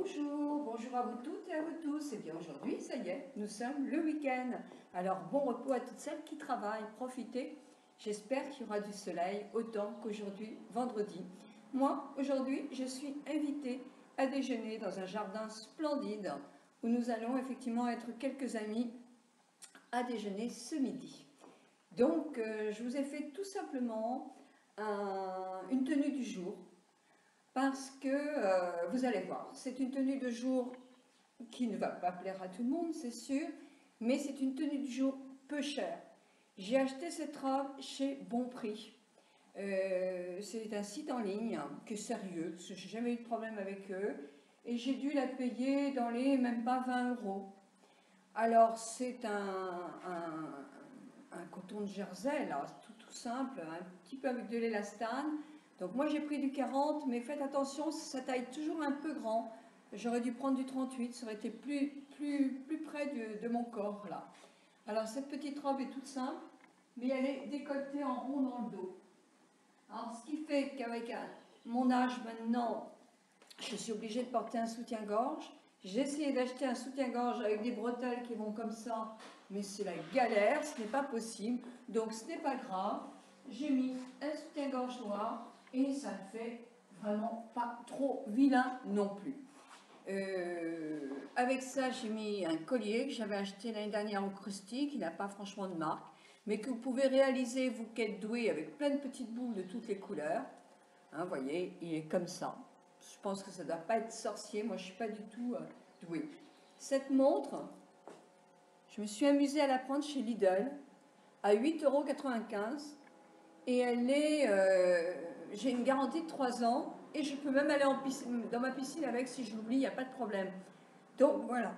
Bonjour, bonjour à vous toutes et à vous tous. Et bien aujourd'hui, ça y est, nous sommes le week-end. Alors bon repos à toutes celles qui travaillent, profitez. J'espère qu'il y aura du soleil autant qu'aujourd'hui, vendredi. Moi, aujourd'hui, je suis invitée à déjeuner dans un jardin splendide où nous allons effectivement être quelques amis à déjeuner ce midi. Donc, je vous ai fait tout simplement une tenue du jour. Parce que vous allez voir, c'est une tenue de jour qui ne va pas plaire à tout le monde, c'est sûr, mais c'est une tenue du jour peu chère. J'ai acheté cette robe chez Bon Prix. C'est un site en ligne qui est sérieux, parce que j'ai jamais eu de problème avec eux, et j'ai dû la payer dans les même pas 20 euros. Alors c'est un coton de jersey, là, tout simple, un petit peu avec de l'élastane. Donc moi j'ai pris du 40, mais faites attention, ça taille toujours un peu grand. J'aurais dû prendre du 38, ça aurait été plus près de mon corps là. Alors cette petite robe est toute simple, mais elle est décolletée en rond dans le dos. Alors ce qui fait qu'avec mon âge maintenant, je suis obligée de porter un soutien-gorge. J'ai essayé d'acheter un soutien-gorge avec des bretelles qui vont comme ça, mais c'est la galère, ce n'est pas possible. Donc ce n'est pas grave, j'ai mis un soutien-gorge noir et ça ne fait vraiment pas trop vilain non plus. Avec ça, j'ai mis un collier que j'avais acheté l'année dernière au Krusty, qui n'a pas franchement de marque, mais que vous pouvez réaliser, vous qui êtes doué, avec plein de petites boules de toutes les couleurs. Vous voyez, il est comme ça. Je pense que ça ne doit pas être sorcier, moi je ne suis pas du tout douée. Cette montre, je me suis amusée à la prendre chez Lidl à 8,95 € et elle est, j'ai une garantie de 3 ans et je peux même aller dans ma piscine avec si je l'oublie, il n'y a pas de problème. Donc voilà.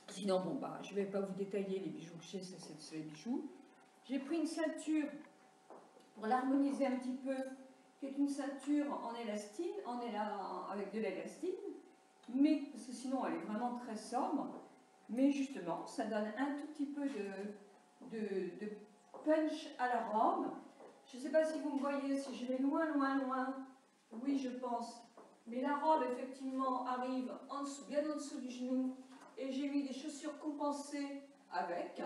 Sinon, bon, bah, je ne vais pas vous détailler les bijoux que j'ai, c'est les bijoux. J'ai pris une ceinture pour l'harmoniser un petit peu, qui est une ceinture en élastine, avec de l'élastine, mais parce que sinon elle est vraiment très sobre, mais justement ça donne un tout petit peu de punch à la robe. Je ne sais pas si vous me voyez, si je vais loin, oui je pense, mais la robe effectivement arrive en dessous, bien en dessous du genou, et j'ai mis des chaussures compensées avec.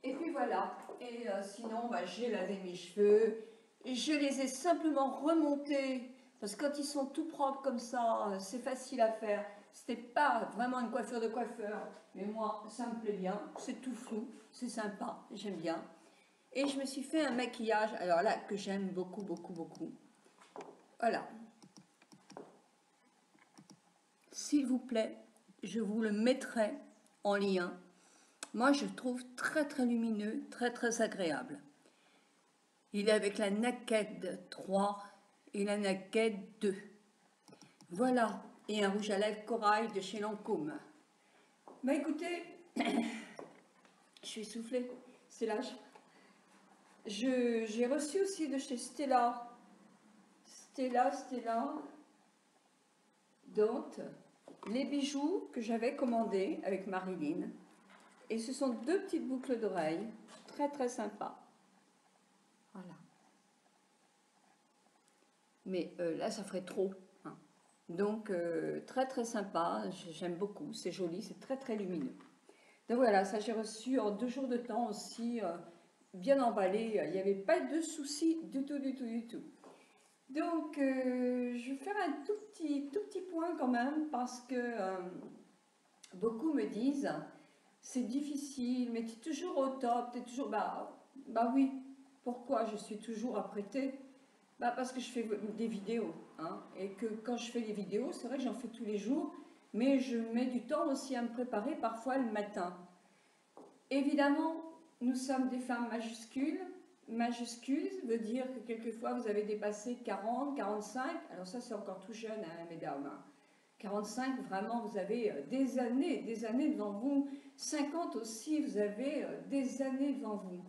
Et puis voilà, et sinon bah, j'ai lavé mes cheveux, je les ai simplement remontés, parce que quand ils sont tout propres comme ça, c'est facile à faire. C'était pas vraiment une coiffure de coiffeur, mais moi ça me plaît bien, c'est tout flou, c'est sympa, j'aime bien. Et je me suis fait un maquillage, alors là, que j'aime beaucoup. Voilà. S'il vous plaît, je vous le mettrai en lien. Moi, je trouve très lumineux, très agréable. Il est avec la Naked 3 et la Naked 2. Voilà, et un rouge à lèvres corail de chez Lancôme. Bah écoutez, je suis essoufflée, c'est l'âge. J'ai reçu aussi de chez Stella, Dante, les bijoux que j'avais commandés avec Marilyn. Et ce sont deux petites boucles d'oreilles, très sympas. Voilà. Mais là, ça ferait trop. Hein. Donc, très sympa, j'aime beaucoup, c'est joli, c'est très lumineux. Donc voilà, ça j'ai reçu en 2 jours de temps aussi, bien emballé, il n'y avait pas de souci du tout. Donc, je vais faire un tout petit point quand même, parce que beaucoup me disent, c'est difficile, mais tu es toujours au top, tu es toujours... Bah oui, pourquoi je suis toujours apprêtée? Bah parce que je fais des vidéos, hein, et que quand je fais des vidéos, c'est vrai que j'en fais tous les jours, mais je mets du temps aussi à me préparer, parfois le matin. Évidemment, nous sommes des femmes majuscules. Majuscules veut dire que quelquefois vous avez dépassé 40, 45, alors ça c'est encore tout jeune, hein, mesdames. 45, vraiment, vous avez des années devant vous. 50 aussi, vous avez des années devant vous.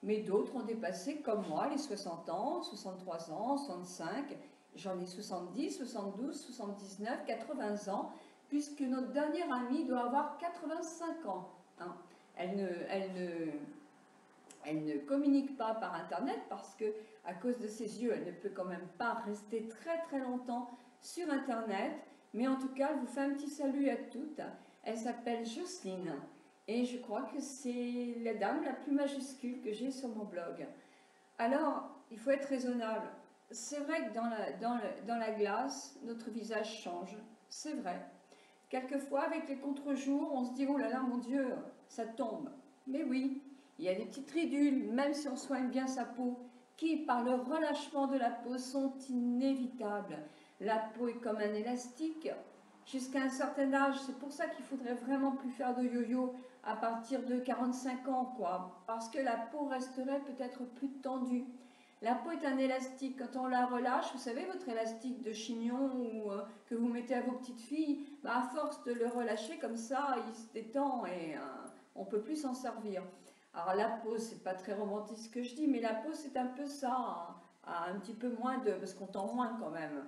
Mais d'autres ont dépassé, comme moi, les 60 ans, 63 ans, 65, j'en ai 70, 72, 79, 80 ans, puisque notre dernière amie doit avoir 85 ans. Hein. Elle ne communique pas par Internet parce que, à cause de ses yeux, elle ne peut quand même pas rester très longtemps sur Internet. Mais en tout cas, elle vous fait un petit salut à toutes. Elle s'appelle Jocelyne. Et je crois que c'est la dame la plus majuscule que j'ai sur mon blog. Alors, il faut être raisonnable. C'est vrai que dans la glace, notre visage change. C'est vrai. Quelquefois, avec les contre-jours, on se dit « Oh là là, mon Dieu, ça tombe ». Mais oui, il y a des petites ridules, même si on soigne bien sa peau, qui, par le relâchement de la peau, sont inévitables. La peau est comme un élastique. Jusqu'à un certain âge, c'est pour ça qu'il faudrait vraiment plus faire de yo-yo à partir de 45 ans, quoi. Parce que la peau resterait peut-être plus tendue. La peau est un élastique. Quand on la relâche, vous savez, votre élastique de chignon ou que vous mettez à vos petites filles, bah, à force de le relâcher comme ça, il se détend et on ne peut plus s'en servir. Alors la peau, c'est pas très romantique ce que je dis, mais la peau c'est un peu ça, hein, un petit peu moins de, parce qu'on tend moins quand même.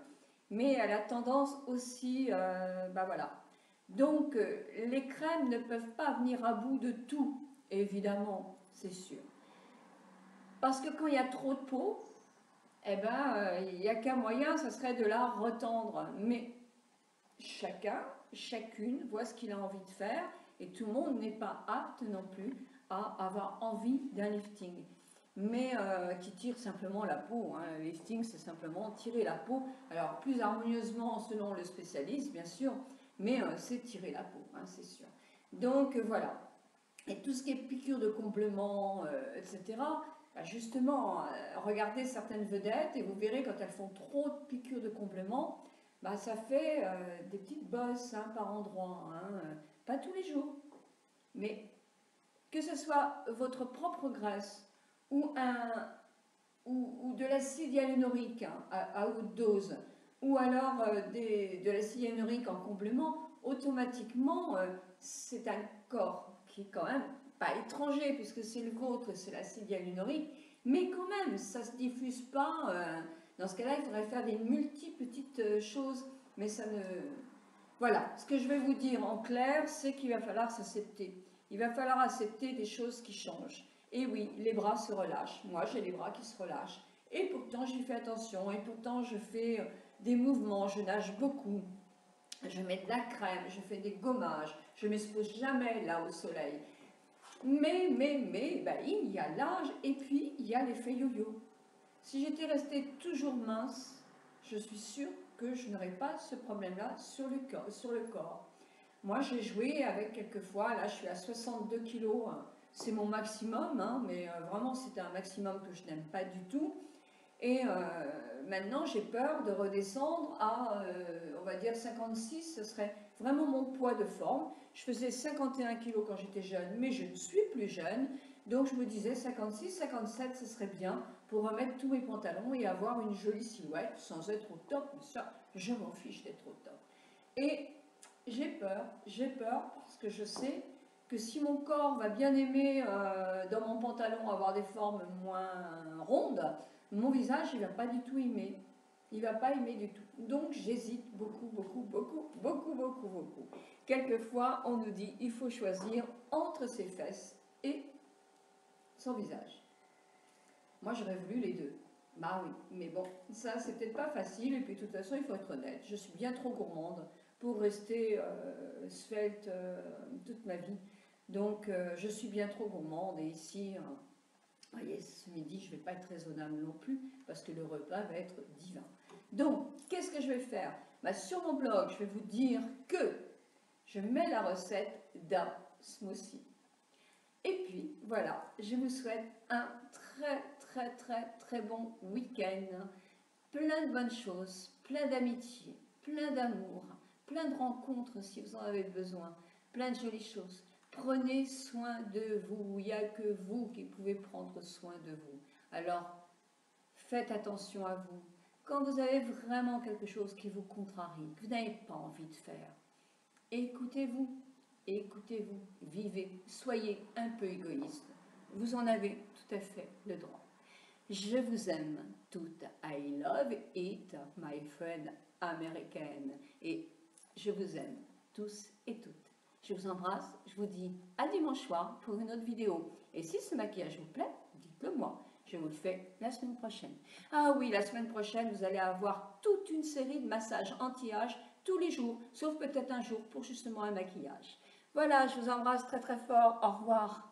Mais elle a tendance aussi, bah voilà. Donc les crèmes ne peuvent pas venir à bout de tout, évidemment, c'est sûr. Parce que quand il y a trop de peau, eh ben, il n'y a qu'un moyen, ça serait de la retendre. Mais chacun, chacune voit ce qu'il a envie de faire et tout le monde n'est pas apte non plus à avoir envie d'un lifting. Mais qui tire simplement la peau. Hein. Le lifting, c'est simplement tirer la peau. Alors, plus harmonieusement selon le spécialiste, bien sûr, mais c'est tirer la peau, hein, c'est sûr. Donc, voilà. Et tout ce qui est piqûre de compléments, etc., bah justement, regardez certaines vedettes et vous verrez quand elles font trop de piqûres de compléments, bah ça fait des petites bosses hein, par endroit, hein, pas tous les jours, mais que ce soit votre propre graisse ou, ou de l'acide hyaluronique hein, à haute dose, ou alors de l'acide hyaluronique en complément, automatiquement, c'est un corps qui est quand même pas étranger, puisque c'est le vôtre, c'est l'acide hyaluronique, mais quand même, ça ne se diffuse pas. Dans ce cas-là, il faudrait faire des petites choses, mais ça ne... Voilà, ce que je vais vous dire en clair, c'est qu'il va falloir s'accepter. Il va falloir accepter des choses qui changent. Et oui, les bras se relâchent. Moi, j'ai les bras qui se relâchent. Et pourtant, j'y fais attention. Et pourtant, je fais des mouvements. Je nage beaucoup. Je mets de la crème. Je fais des gommages. Je ne m'expose jamais là au soleil. Mais, bah, il y a l'âge et puis il y a l'effet yo-yo. Si j'étais restée toujours mince, je suis sûre que je n'aurais pas ce problème-là sur le corps. Moi, j'ai joué avec quelquefois, là je suis à 62 kilos, hein. C'est mon maximum, hein, mais vraiment c'était un maximum que je n'aime pas du tout. Et maintenant j'ai peur de redescendre à, on va dire 56, ce serait vraiment mon poids de forme. Je faisais 51 kilos quand j'étais jeune, mais je ne suis plus jeune. Donc je me disais 56, 57, ce serait bien pour remettre tous mes pantalons et avoir une jolie silhouette sans être au top. Mais ça, je m'en fiche d'être au top. Et j'ai peur parce que je sais que si mon corps va bien aimer dans mon pantalon avoir des formes moins rondes, mon visage il va pas du tout aimer. Il va pas aimer du tout. Donc j'hésite beaucoup. Quelquefois on nous dit il faut choisir entre ses fesses et son visage. Moi j'aurais voulu les deux. Bah oui, mais bon, ça c'est peut-être pas facile et puis de toute façon il faut être honnête, je suis bien trop gourmande pour rester svelte toute ma vie. Donc je suis bien trop gourmande et ici, vous voyez, ce midi je ne vais pas être raisonnable non plus parce que le repas va être divin. Donc qu'est-ce que je vais faire? Bah, sur mon blog je vais vous dire que je mets la recette d'un smoothie. Et puis voilà, je vous souhaite un très bon week-end, plein de bonnes choses, plein d'amitié, plein d'amour, plein de rencontres si vous en avez besoin, plein de jolies choses. Prenez soin de vous, il n'y a que vous qui pouvez prendre soin de vous. Alors, faites attention à vous. Quand vous avez vraiment quelque chose qui vous contrarie, que vous n'avez pas envie de faire, écoutez-vous, vivez, soyez un peu égoïste. Vous en avez tout à fait le droit. Je vous aime toutes. I love it, my friend American. Et je vous aime tous et toutes. Je vous embrasse. Je vous dis à dimanche soir pour une autre vidéo. Et si ce maquillage vous plaît, dites-le moi. Je vous le fais la semaine prochaine. Ah oui, la semaine prochaine, vous allez avoir toute une série de massages anti-âge tous les jours, sauf peut-être un jour pour justement un maquillage. Voilà, je vous embrasse très très fort. Au revoir.